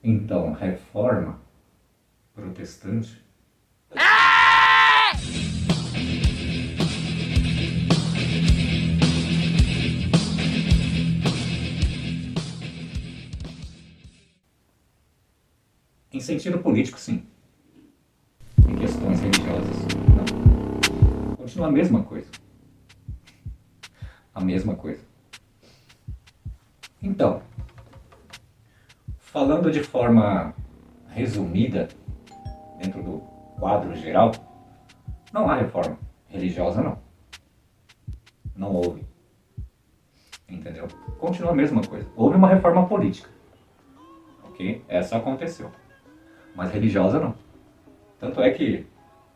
Então, reforma protestante. Em sentido político, sim. Em questões religiosas, não. Continua a mesma coisa. A mesma coisa. Então, falando de forma resumida, dentro do quadro geral, não há reforma religiosa, não. Não houve. Entendeu? Continua a mesma coisa. Houve uma reforma política. Ok? Essa aconteceu. Mas religiosa, não. Tanto é que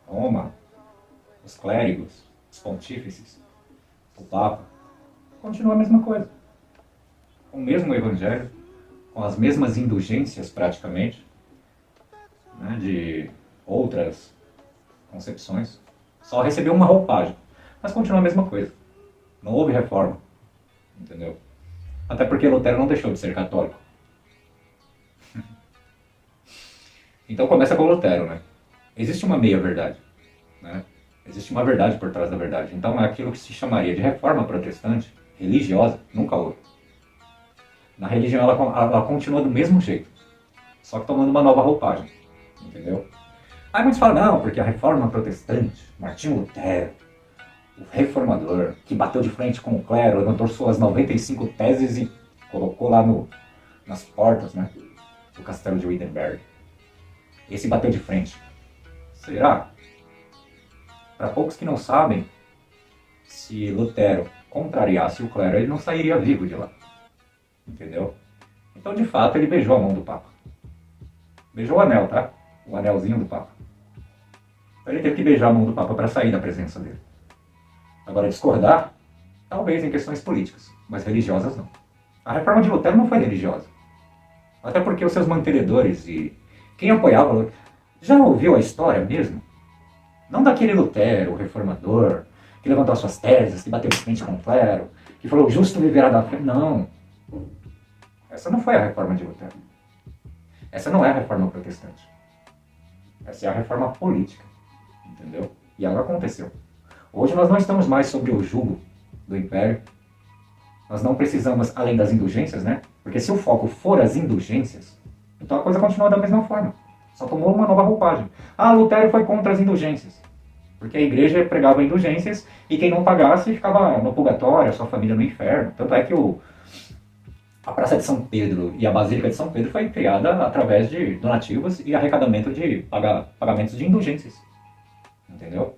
Roma, os clérigos, os pontífices, o Papa, continua a mesma coisa. Com o mesmo evangelho, com as mesmas indulgências praticamente, né, de outras concepções. Só recebeu uma roupagem. Mas continua a mesma coisa. Não houve reforma. Entendeu? Até porque Lutero não deixou de ser católico. Então começa com Lutero, né? Existe uma meia-verdade, né? Existe uma verdade por trás da verdade. Então aquilo que se chamaria de reforma protestante, religiosa, nunca houve. Na religião ela continua do mesmo jeito, só que tomando uma nova roupagem, entendeu? Aí muitos falam, não, porque a reforma protestante, Martinho Lutero, o reformador, que bateu de frente com o clero, levantou suas 95 teses e colocou lá nas portas, né, do castelo de Wittenberg. Esse bateu de frente. Será? Para poucos que não sabem, se Lutero contrariasse o clero, ele não sairia vivo de lá. Entendeu? Então, de fato, ele beijou a mão do Papa. Beijou o anel, tá? O anelzinho do Papa. Então, ele teve que beijar a mão do Papa para sair da presença dele. Agora, discordar, talvez em questões políticas, mas religiosas não. A reforma de Lutero não foi religiosa. Até porque os seus mantenedores e quem apoiava... Já ouviu a história mesmo? Não daquele Lutero, o reformador, que levantou as suas teses, que bateu de frente com o clero, que falou, o justo viverá da fé. Não. Essa não foi a reforma de Lutero. Essa não é a reforma protestante. Essa é a reforma política. Entendeu? E ela aconteceu. Hoje nós não estamos mais sob o jugo do Império. Nós não precisamos, além das indulgências, né? Porque se o foco for as indulgências, então a coisa continua da mesma forma. Só tomou uma nova roupagem. Ah, Lutero foi contra as indulgências. Porque a igreja pregava indulgências e quem não pagasse ficava no purgatório, a sua família no inferno. Tanto é que a Praça de São Pedro e a Basílica de São Pedro foi criada através de donativos e arrecadamento de pagamentos de indulgências. Entendeu?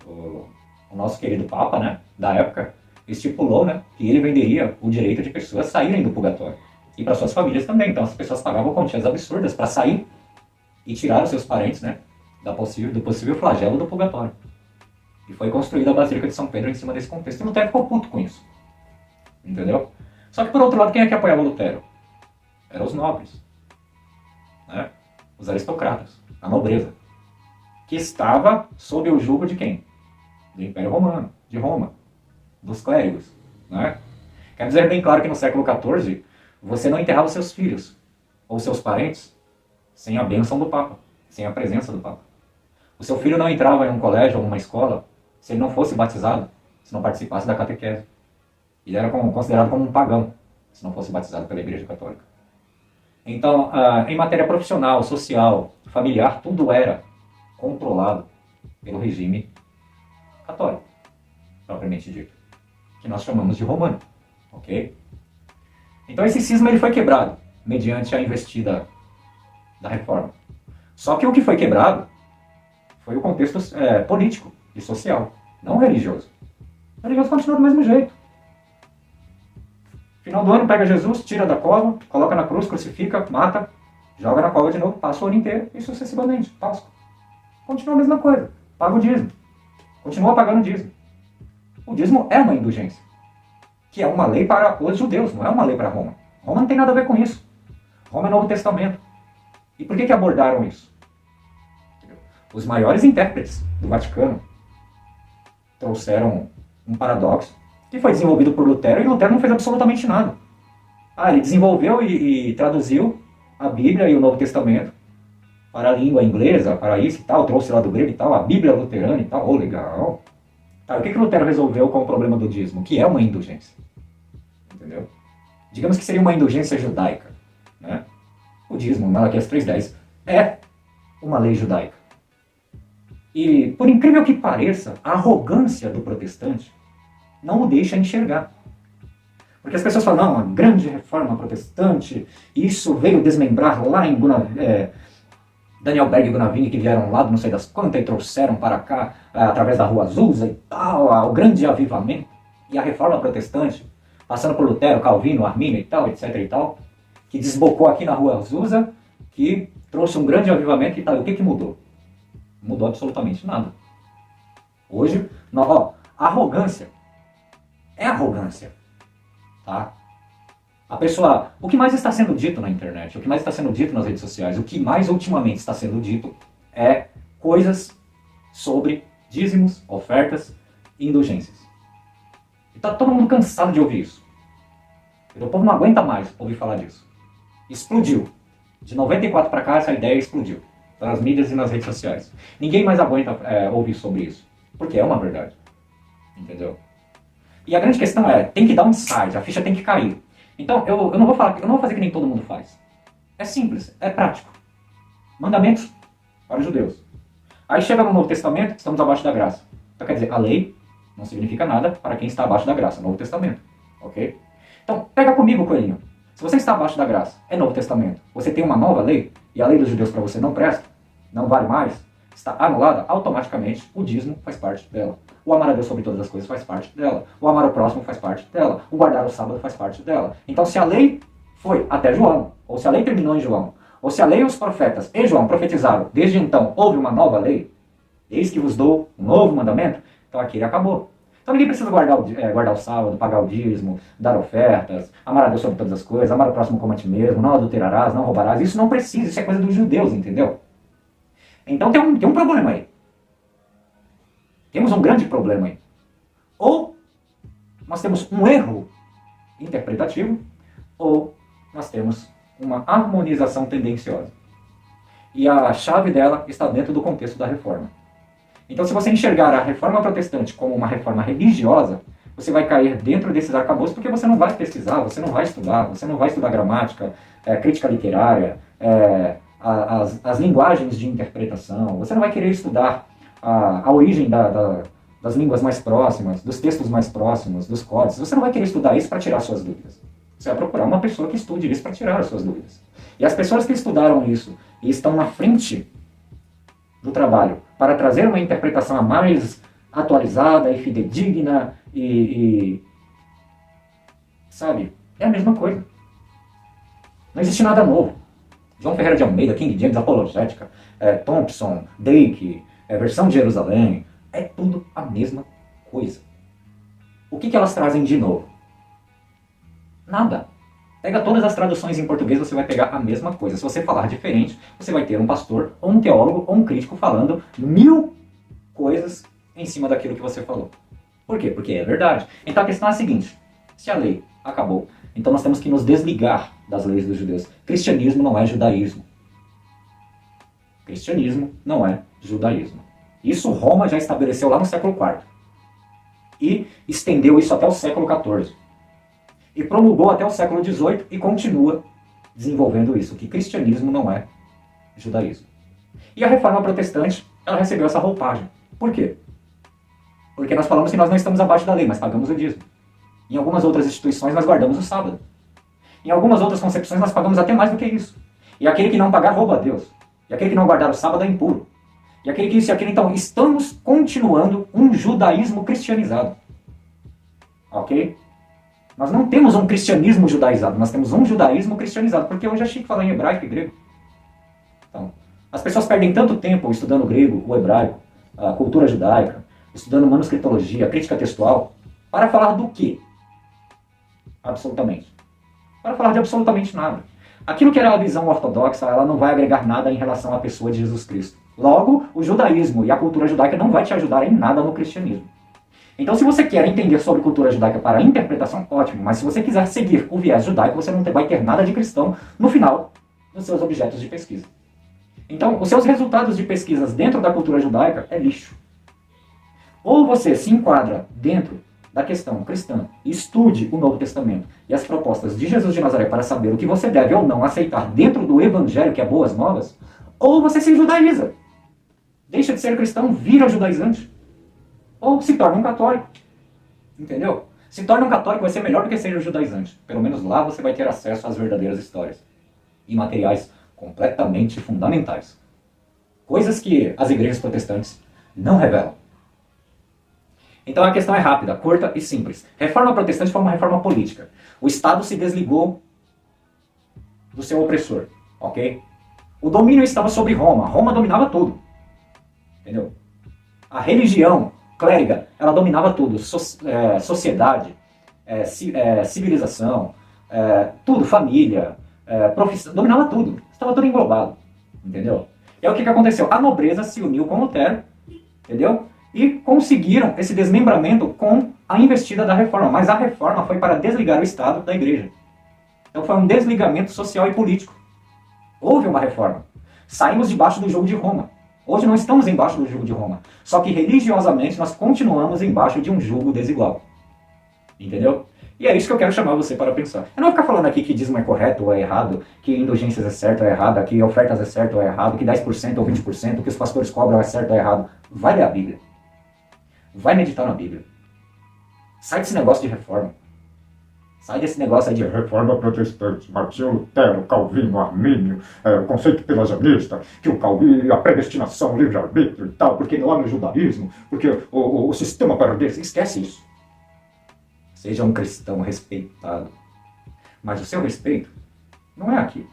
O nosso querido Papa, né, da época, estipulou, né, que ele venderia o direito de pessoas saírem do purgatório. E para suas famílias também. Então as pessoas pagavam quantias absurdas para sair e tirar os seus parentes, né, do possível flagelo do purgatório. E foi construída a Basílica de São Pedro em cima desse contexto. E Lutero ficou puto com isso. Entendeu? Só que por outro lado, quem é que apoiava Lutero? Eram os nobres. Né? Os aristocratas. A nobreza. Que estava sob o jugo de quem? Do Império Romano. De Roma. Dos clérigos. Né? Quer dizer bem claro que no século XIV, você não enterrava os seus filhos ou seus parentes sem a bênção do Papa, sem a presença do Papa. O seu filho não entrava em um colégio ou uma escola se ele não fosse batizado, se não participasse da catequese. Ele era considerado como um pagão, se não fosse batizado pela Igreja Católica. Então, em matéria profissional, social, familiar, tudo era controlado pelo regime católico, propriamente dito, que nós chamamos de romano. Ok? Então esse cisma ele foi quebrado mediante a investida da reforma. Só que o que foi quebrado foi o contexto político e social, não religioso. O religioso continua do mesmo jeito. Final do ano pega Jesus, tira da cova, coloca na cruz, crucifica, mata, joga na cova de novo, passa o ano inteiro e sucessivamente. Páscoa. Continua a mesma coisa. Paga o dízimo. Continua pagando o dízimo. O dízimo é uma indulgência, que é uma lei para os judeus, não é uma lei para Roma. Roma não tem nada a ver com isso. Roma é Novo Testamento. E por que abordaram isso? Os maiores intérpretes do Vaticano trouxeram um paradoxo que foi desenvolvido por Lutero e Lutero não fez absolutamente nada. Ele desenvolveu e traduziu a Bíblia e o Novo Testamento para a língua inglesa, para isso e tal, trouxe lá do grego e tal, a Bíblia luterana e tal, legal. Tá, o que Lutero resolveu com o problema do dízimo? Que é uma indulgência. Entendeu? Digamos que seria uma indulgência judaica. Né? O dízimo, Malaquias 3:10, é uma lei judaica. E, por incrível que pareça, a arrogância do protestante não o deixa enxergar. Porque as pessoas falam, não, a grande reforma protestante, isso veio desmembrar lá em Daniel Berg e Gunavini, que vieram lá, não sei das quantas, e trouxeram para cá, através da Rua Azusa e tal, o grande avivamento. E a reforma protestante, passando por Lutero, Calvino, Armínio e tal, etc e tal, que desbocou aqui na Rua Azusa, que trouxe um grande avivamento e tal. E o que mudou? Não mudou absolutamente nada. Hoje, arrogância é arrogância. Tá? A pessoa, o que mais está sendo dito na internet, o que mais está sendo dito nas redes sociais, o que mais ultimamente está sendo dito é coisas sobre dízimos, ofertas e indulgências. E está todo mundo cansado de ouvir isso. O povo não aguenta mais ouvir falar disso. Explodiu. De 94 para cá essa ideia explodiu. Nas mídias e nas redes sociais. Ninguém mais aguenta ouvir sobre isso. Porque é uma verdade. Entendeu? E a grande questão é, tem que dar um insight, a ficha tem que cair. Então, eu não vou fazer que nem todo mundo faz. É simples, é prático. Mandamentos para os judeus. Aí chega no Novo Testamento, estamos abaixo da graça. Então quer dizer, a lei não significa nada para quem está abaixo da graça, Novo Testamento. Ok? Então, pega comigo, coelhinho. Se você está abaixo da graça, é Novo Testamento, você tem uma nova lei, e a lei dos judeus para você não presta, não vale mais, está anulada, automaticamente o dízimo faz parte dela. O amar a Deus sobre todas as coisas faz parte dela. O amar o próximo faz parte dela. O guardar o sábado faz parte dela. Então, se a lei foi até João, ou se a lei terminou em João, ou se a lei e os profetas e João profetizaram, desde então houve uma nova lei, eis que vos dou um novo mandamento, então aqui ele acabou. Então ninguém precisa guardar o sábado, pagar o dízimo, dar ofertas, amar a Deus sobre todas as coisas, amar o próximo como a ti mesmo, não adulterarás, não roubarás. Isso não precisa, isso é coisa dos judeus, entendeu? Então tem um problema aí. Temos um grande problema aí. Ou nós temos um erro interpretativo, ou nós temos uma harmonização tendenciosa. E a chave dela está dentro do contexto da reforma. Então, se você enxergar a reforma protestante como uma reforma religiosa, você vai cair dentro desses arcabouços porque você não vai pesquisar, você não vai estudar gramática, crítica literária, as linguagens de interpretação, você não vai querer estudar a origem das línguas mais próximas, dos textos mais próximos, dos códigos. Você não vai querer estudar isso para tirar suas dúvidas. Você vai procurar uma pessoa que estude isso para tirar as suas dúvidas. E as pessoas que estudaram isso e estão na frente do trabalho para trazer uma interpretação a mais atualizada e fidedigna sabe, é a mesma coisa. Não existe nada novo. João Ferreira de Almeida, King James, Apologética, Thompson, Dake, Versão de Jerusalém, é tudo a mesma coisa. O que elas trazem de novo? Nada. Pega todas as traduções em português, você vai pegar a mesma coisa. Se você falar diferente, você vai ter um pastor, ou um teólogo, ou um crítico falando 1000 coisas em cima daquilo que você falou. Por quê? Porque é verdade. Então a questão é a seguinte, se a lei acabou, então nós temos que nos desligar das leis dos judeus. Cristianismo não é judaísmo. Cristianismo não é judaísmo. Isso Roma já estabeleceu lá no século IV. E estendeu isso até o século XIV. E promulgou até o século XVIII e continua desenvolvendo isso, que cristianismo não é judaísmo. E a reforma protestante, ela recebeu essa roupagem. Por quê? Porque nós falamos que nós não estamos abaixo da lei, mas pagamos o dízimo. Em algumas outras instituições nós guardamos o sábado. Em algumas outras concepções nós pagamos até mais do que isso. E aquele que não pagar rouba a Deus. E aquele que não guardar o sábado é impuro. E aquele que isso e aquele, então, estamos continuando um judaísmo cristianizado. Ok? Nós não temos um cristianismo judaizado, nós temos um judaísmo cristianizado, porque hoje é chique falar em hebraico e grego. Então, as pessoas perdem tanto tempo estudando grego, o hebraico, a cultura judaica, estudando manuscritologia, crítica textual, para falar do quê? Absolutamente. Para falar de absolutamente nada. Aquilo que era a visão ortodoxa, ela não vai agregar nada em relação à pessoa de Jesus Cristo. Logo, o judaísmo e a cultura judaica não vai te ajudar em nada no cristianismo. Então, se você quer entender sobre cultura judaica para interpretação, ótimo. Mas se você quiser seguir o viés judaico, você não vai ter nada de cristão no final nos seus objetos de pesquisa. Então, os seus resultados de pesquisas dentro da cultura judaica é lixo. Ou você se enquadra dentro da questão cristã e estude o Novo Testamento e as propostas de Jesus de Nazaré para saber o que você deve ou não aceitar dentro do Evangelho, que é boas novas, ou você se judaiza. Deixa de ser cristão, vira judaizante. Ou se torna um católico. Entendeu? Se torna um católico vai ser melhor do que ser um judaizante. Pelo menos lá você vai ter acesso às verdadeiras histórias. E materiais completamente fundamentais. Coisas que as igrejas protestantes não revelam. Então a questão é rápida, curta e simples. Reforma protestante foi uma reforma política. O Estado se desligou do seu opressor, ok? O domínio estava sobre Roma. Roma dominava tudo. Entendeu? A religião clériga, ela dominava tudo. Sociedade, civilização, tudo, família, profissão, dominava tudo. Estava tudo englobado. Entendeu? E aí o que aconteceu? A nobreza se uniu com Lutero, entendeu? E conseguiram esse desmembramento com a investida da reforma. Mas a reforma foi para desligar o Estado da igreja. Então foi um desligamento social e político. Houve uma reforma. Saímos debaixo do jugo de Roma. Hoje não estamos embaixo do jugo de Roma. Só que religiosamente nós continuamos embaixo de um jugo desigual. Entendeu? E é isso que eu quero chamar você para pensar. Eu não vou ficar falando aqui que dízimo é correto ou é errado, que indulgências é certo ou é errado, que ofertas é certo ou é errado, que 10% ou 20%, que os pastores cobram é certo ou é errado. Vai ler a Bíblia. Vai meditar na Bíblia. Sai desse negócio de reforma. Sai desse negócio aí de reforma protestante, Martinho Lutero, Calvino, Armínio, o conceito pelagianista, que o Calvino, a predestinação, livre-arbítrio e tal, porque lá no judaísmo, porque o sistema para Deus, esquece isso. Seja um cristão respeitado. Mas o seu respeito não é aqui.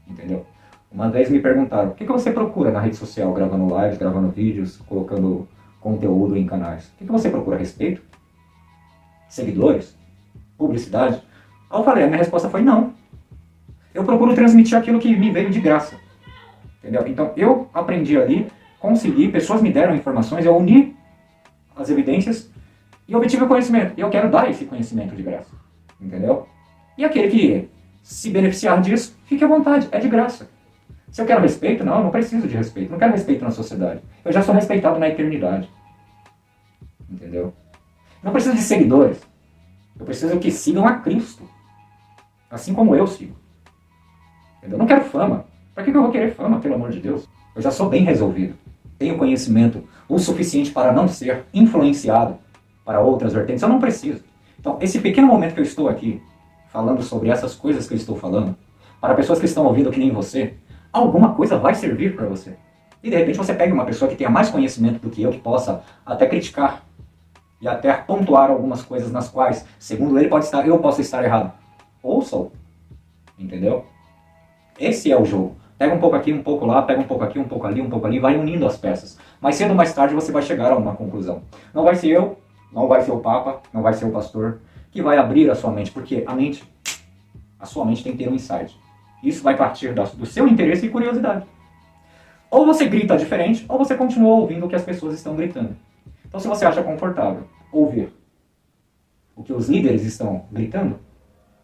Entendeu? Uma vez me perguntaram, o que você procura na rede social, gravando lives, gravando vídeos, colocando conteúdo em canais? O que você procura? Respeito? Seguidores? Publicidade? Aí eu falei, a minha resposta foi não. Eu procuro transmitir aquilo que me veio de graça. Entendeu? Então eu aprendi ali, consegui, pessoas me deram informações, eu uni as evidências e obtive o conhecimento. E eu quero dar esse conhecimento de graça. Entendeu? E aquele que se beneficiar disso, fique à vontade, é de graça. Se eu quero respeito, não, eu não preciso de respeito. Não quero respeito na sociedade. Eu já sou respeitado na eternidade. Entendeu? Não preciso de seguidores. Eu preciso que sigam a Cristo. Assim como eu sigo. Entendeu? Eu não quero fama. Para que eu vou querer fama, pelo amor de Deus? Eu já sou bem resolvido. Tenho conhecimento o suficiente para não ser influenciado para outras vertentes. Eu não preciso. Então, esse pequeno momento que eu estou aqui, falando sobre essas coisas que eu estou falando, para pessoas que estão ouvindo que nem você, alguma coisa vai servir para você. E de repente você pega uma pessoa que tenha mais conhecimento do que eu, que possa até criticar e até pontuar algumas coisas nas quais, segundo ele, eu posso estar errado. Ouça-o. Entendeu? Esse é o jogo. Pega um pouco aqui, um pouco lá, pega um pouco aqui, um pouco ali, vai unindo as peças. Mais cedo ou mais tarde você vai chegar a uma conclusão. Não vai ser eu, não vai ser o Papa, não vai ser o pastor, que vai abrir a sua mente, porque a sua mente tem que ter um insight. Isso vai partir do seu interesse e curiosidade. Ou você grita diferente, ou você continua ouvindo o que as pessoas estão gritando. Então, se você acha confortável ouvir o que os líderes estão gritando,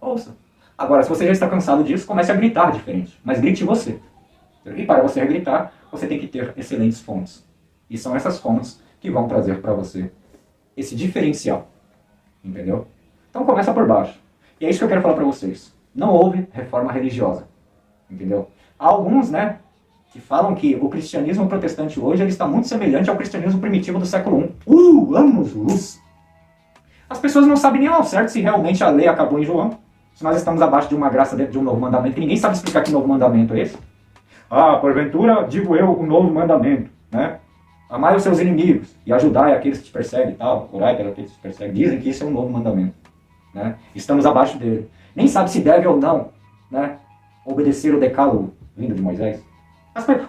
ouça. Agora, se você já está cansado disso, comece a gritar diferente. Mas grite você. E para você gritar, você tem que ter excelentes fontes. E são essas fontes que vão trazer para você esse diferencial. Entendeu? Então, começa por baixo. E é isso que eu quero falar para vocês. Não houve reforma religiosa. Entendeu? Há alguns, que falam que o cristianismo protestante hoje ele está muito semelhante ao cristianismo primitivo do século I. Anos-luz! As pessoas não sabem nem ao certo se realmente a lei acabou em João. Se nós estamos abaixo de uma graça dentro de um novo mandamento, que ninguém sabe explicar que novo mandamento é esse. Porventura, digo eu, o novo mandamento, Amai os seus inimigos e ajudai aqueles que te perseguem e tal. Orai para aqueles que te perseguem. Dizem que isso é um novo mandamento. Estamos abaixo dele. Nem sabe se deve ou não, obedecer o decálogo vindo de Moisés.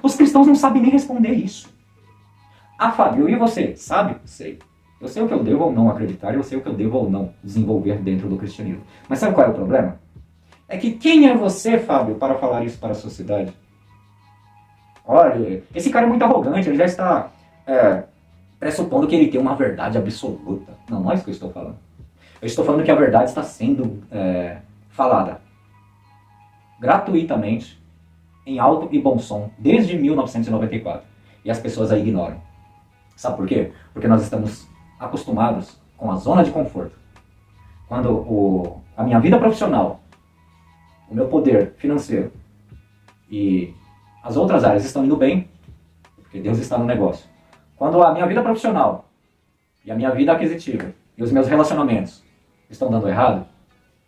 Os cristãos não sabem nem responder isso. Fábio, e você? Sabe? Sei. Eu sei o que eu devo ou não acreditar, eu sei o que eu devo ou não desenvolver dentro do cristianismo. Mas sabe qual é o problema? É que quem é você, Fábio, para falar isso para a sociedade? Olha, esse cara é muito arrogante, ele já está pressupondo que ele tem uma verdade absoluta. Não é isso que eu estou falando. Eu estou falando que a verdade está sendo falada gratuitamente em alto e bom som desde 1994 e as pessoas a ignoram. Sabe por quê? Porque nós estamos acostumados com a zona de conforto. Quando a minha vida profissional, o meu poder financeiro e as outras áreas estão indo bem, porque Deus está no negócio. Quando a minha vida profissional e a minha vida aquisitiva e os meus relacionamentos estão dando errado,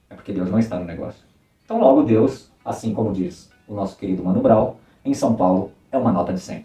é porque Deus não está no negócio. Então logo Deus, assim como diz o nosso querido Mano Brown, em São Paulo é uma nota de 100.